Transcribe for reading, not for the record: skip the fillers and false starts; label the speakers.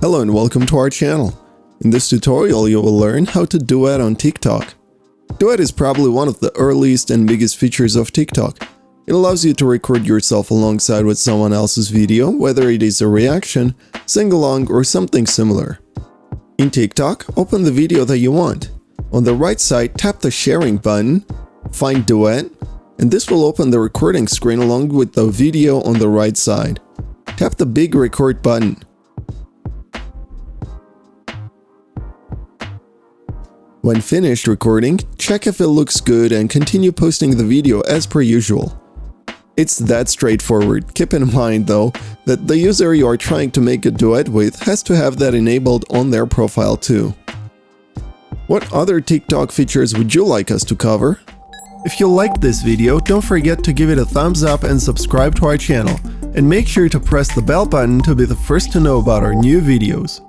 Speaker 1: Hello and welcome to our channel. In this tutorial you will learn how to duet on TikTok. Duet is probably one of the earliest and biggest features of TikTok. It allows you to record yourself alongside with someone else's video, whether it is a reaction, sing-along or something similar. In TikTok, open the video that you want. On the right side, tap the sharing button, find Duet, and this will open the recording screen along with the video on the right side. Tap the big record button. When finished recording, check if it looks good and continue posting the video as per usual. It's that straightforward. Keep in mind though, that the user you are trying to make a duet with has to have that enabled on their profile too. What other TikTok features would you like us to cover? If you liked this video, don't forget to give it a thumbs up and subscribe to our channel. And make sure to press the bell button to be the first to know about our new videos.